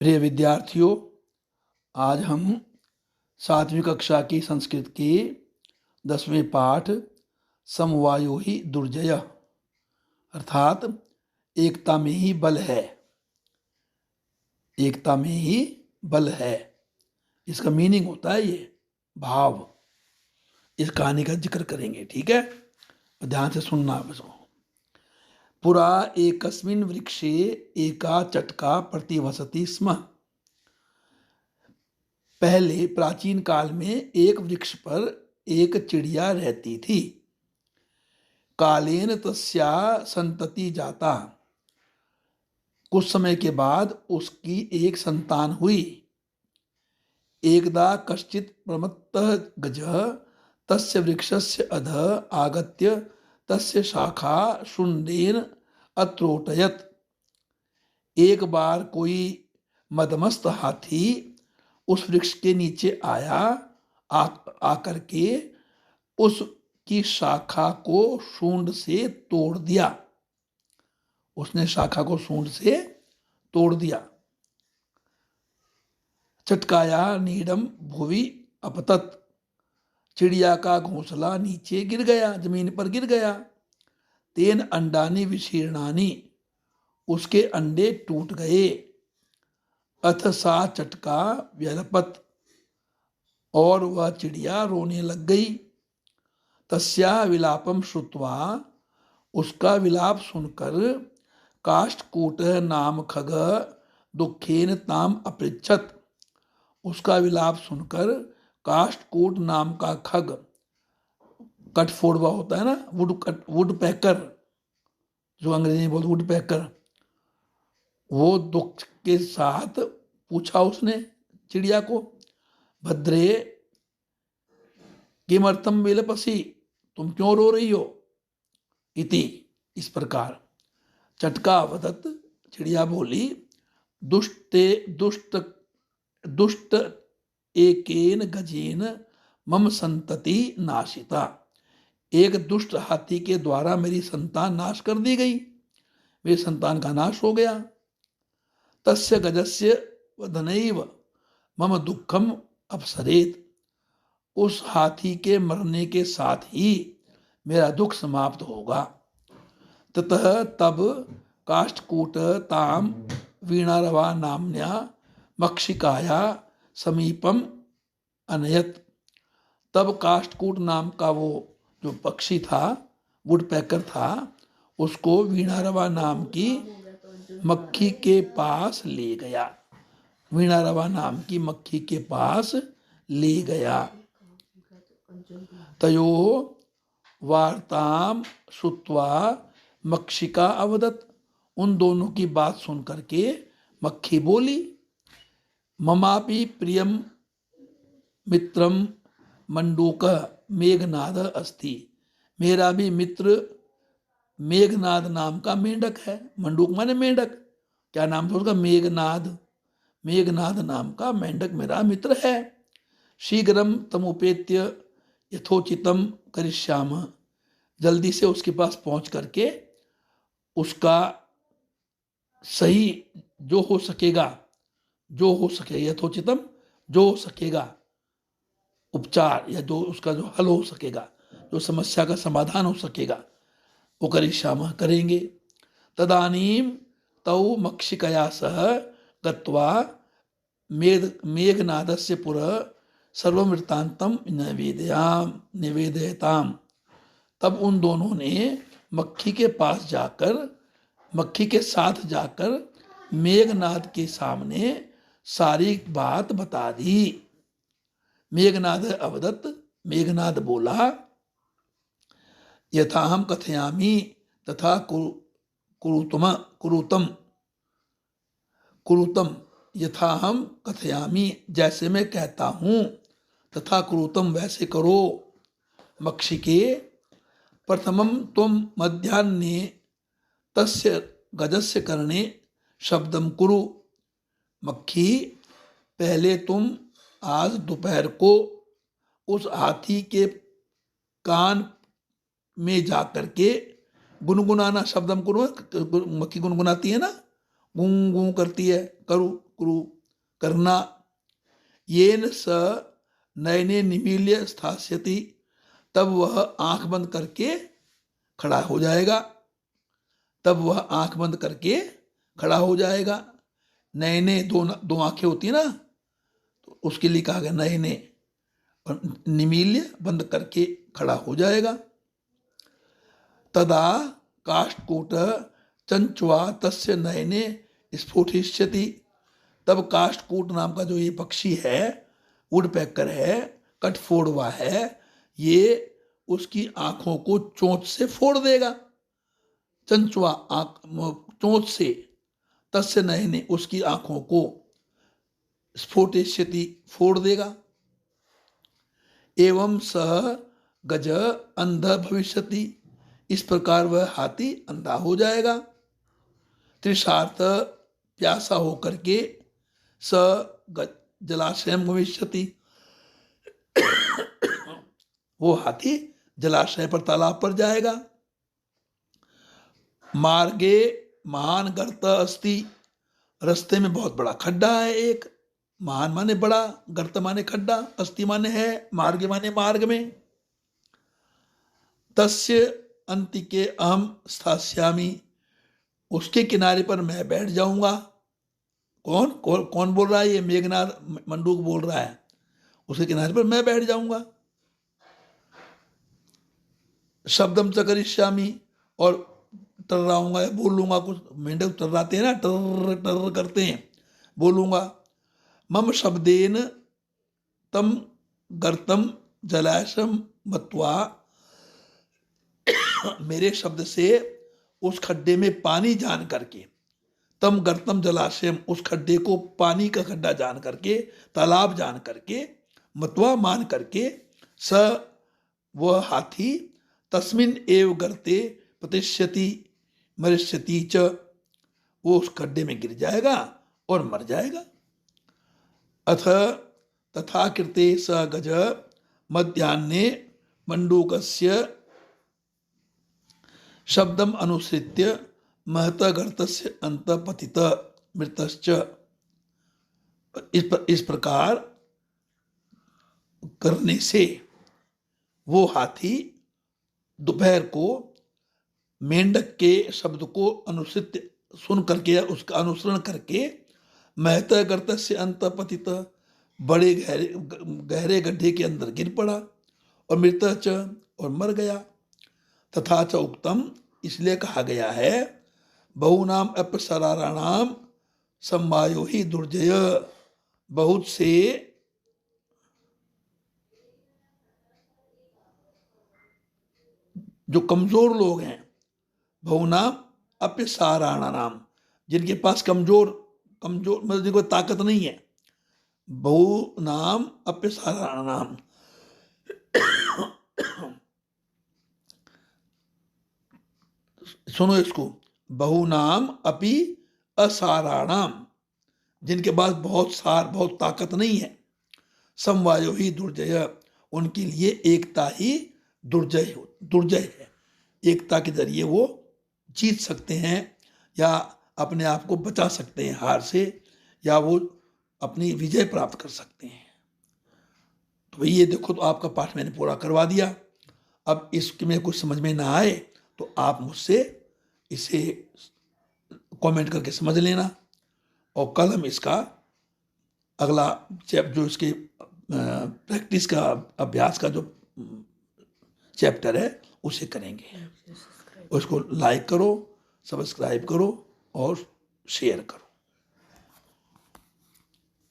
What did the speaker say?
प्रिय विद्यार्थियों, आज हम 7वीं कक्षा की संस्कृत के 10वें पाठ समवायो ही दुर्जय अर्थात एकता में ही बल है, एकता में ही बल है, इसका मीनिंग होता है ये भाव। इस कहानी का जिक्र करेंगे, ठीक है? ध्यान से सुनना आप इसको। पुरा एकस्मिन् वृक्षे एका चटका प्रतिवसति स्म। पहले प्राचीन काल में एक वृक्ष पर एक चिड़िया रहती थी। कालेन तस्या संतति जाता। कुछ समय के बाद उसकी एक संतान हुई। एकदा कश्चित् प्रमत्तः गजः तस्य वृक्षस्य अधः आगत्य तस्य शाखा शुण्डेन अत्रोटयत्। एक बार कोई मदमस्त हाथी उस वृक्ष के नीचे आया, आकर के उसकी शाखा को सूंड से तोड़ दिया। उसने शाखा को सूंड से तोड़ दिया। चटकाया नीडम भुवि अपतत। चिड़िया का घोंसला नीचे गिर गया, जमीन पर गिर गया। तेन अंडानी विशीर्णानी। उसके अंडे टूट गए। अथ सा चटका व्यलपत। और वह चिड़िया रोने लग गई। तस्या विलापम श्रुत्वा। उसका विलाप सुनकर काष्ठकूट नाम खग दुखेन ताम अपृच्छत। उसका विलाप सुनकर काष्ठकूट नाम का खग, कटफोड़वा होता है ना, वुड पैकर, जो अंग्रेजी में बोलते वुड पैकर, वो दुख के साथ पूछा उसने चिड़िया को, भद्रे किमर्थम विलपसी, तुम क्यों रो रही हो? इति, इस प्रकार। चटका वदत, चिड़िया बोली, दुष्ट एकेन गजेन मम संतति नाशिता। एक दुष्ट हाथी के द्वारा मेरी संतान नाश कर दी गई, मेरी संतान का नाश हो गया। तस्य गजस्य वदनैव मम दुखम अपसरेत। उस हाथी के मरने के साथ ही मेरा दुख समाप्त होगा। ततः तब काष्ठकूट ताम वीणारवा नाम्न्या मक्षिकाया समीपम अनयत। तब काष्ठकूट नाम का वो जो पक्षी था, वुडपैकर था, उसको वीणारवा नाम की मक्खी के पास ले गया। वीणारवा नाम की मक्खी के पास ले गया। तयो वार्ताम श्रुत्वा मक्षिका अवदत। उन दोनों की बात सुन करके मक्खी बोली, ममापि प्रियम मित्रम मंडूक मेघनाद अस्ति। मेरा भी मित्र मेघनाद नाम का मेंढक है। मंडूक माने मेंढक, क्या नाम था उसका? मेघनाद। मेघनाद नाम का मेंढक मेरा मित्र है। शीघ्रम तमुपेत्य यथोचितम करिष्याम। जल्दी से उसके पास पहुंच करके उसका सही जो हो सकेगा, यथोचितम जो हो सकेगा उपचार, या जो उसका जो हल हो सकेगा, जो समस्या का समाधान हो सकेगा, वो करिष्यामः करेंगे। तदानीम तौ मक्षिकया सह गत्वा मेघनादस्य पुरः सर्वं वृत्तान्तं निवेदयताम। तब उन दोनों ने मक्खी के पास जाकर, मक्खी के साथ जाकर मेघनाद के सामने सारी बात बता दी। मेघनाद अवदत, मेघनाद बोला, यथाहम कथयामि तथा कुरुतम। यथाहम कथयामि, जैसे मैं कहता हूँ, तथा कुरुतम, वैसे करो। मक्षिके प्रथमम तुम मध्याह्ने तस्य गजस्य कर्णे शब्दम कुरु। मक्खी, पहले तुम आज दोपहर को उस हाथी के कान में जाकर के गुनगुनाना। शब्दम कुरु, मक्खी गुनगुनाती है ना, गूं गूं करती है, करो कुरु करना। येन स नयने निमील्य स्थास्यति, तब वह आंख बंद करके खड़ा हो जाएगा। तब वह आंख बंद करके खड़ा हो जाएगा। नयने दो आंखें होती है ना, तो उसके लिए कहा गया नयने, और निमील्य बंद करके खड़ा हो जाएगा। तदा काष्ठकूट चंचुआ तस्य नयने स्फुटिष्यति, तब काष्ठकूट नाम का जो ये पक्षी है, वुडपेकर है, कठफोड़वा है, ये उसकी आंखों को चोंच से फोड़ देगा। चंचुआ चोंच से, तस्य नयने उसकी आंखों को, स्फोटिष्यति फोड़ देगा। एवं सह गज अंध भविष्यति, इस प्रकार वह हाथी अंधा हो जाएगा। तृषार्थ प्यासा होकर के स जलाशय भविष्यति, वो हाथी जलाशय पर, तालाब पर जाएगा। मार्गे महान गर्त अस्ति, रास्ते में बहुत बड़ा खड्डा है एक। महान माने बड़ा, गर्त माने खड्डा, अस्ति माने है, मार्ग माने मार्ग में। तस्य अंतिके अहम स्थास्यामि, उसके किनारे पर मैं बैठ जाऊंगा। कौन बोल रहा है? ये मेघनाद मंडूक बोल रहा है। उसके किनारे पर मैं बैठ जाऊंगा। शब्दम च करिष्यामि, और टर्राऊंगा या बोलूंगा कुछ। मेंढक टर्राते हैं ना, टर टर करते हैं, बोलूंगा। मम शब्देन तम गर्तम जलाशयम मत्वा, मेरे शब्द से उस खड्डे में पानी जान करके, तम गर्तम जलाशयम, उस खड्डे को पानी का खड्डा जान करके, तालाब जान करके, मत्वा मान करके, स वह हाथी तस्मिन एव गर्ते प्रतिष्यति मरिष्यति च, वो उस खड्डे में गिर जाएगा और मर जाएगा। अथ तथा कृते स गज मध्याह्ने मंडूकस्य शब्दम अनुसृत्य महत गर्तस्य अंत पतित मृतश्च, इस प्रकार करने से वो हाथी दोपहर को मेंढक के शब्द को अनुसृत सुन करके, उसका अनुसरण करके, महत गर्तस्य अंत पतित, बड़े गहरे गड्ढे के अंदर गिर पड़ा, और मृत च, और मर गया। तथा च उक्तम, इसलिए कहा गया है, बहुनाम अपसराणाम संवायो ही दुर्जय, बहुत से जो कमजोर लोग हैं, बहुनाम अपसाराणाम, जिनके पास कमजोर मतलब जिनको ताकत नहीं है, बहुनाम अपसाराणाम, सुनो इसको, बहुनाम अपि असाराणाम, जिनके पास बहुत ताकत नहीं है, समवायो ही दुर्जय, उनके लिए एकता ही दुर्जय है। एकता के जरिए वो जीत सकते हैं, या अपने आप को बचा सकते हैं हार से, या वो अपनी विजय प्राप्त कर सकते हैं। तो भाई ये देखो, तो आपका पाठ मैंने पूरा करवा दिया। अब इसमें कुछ समझ में ना आए तो आप मुझसे इसे कमेंट करके समझ लेना, और कल हम इसका अगला जो इसके प्रैक्टिस का, अभ्यास का जो चैप्टर है उसे करेंगे। उसको लाइक करो, सब्सक्राइब करो और शेयर करो।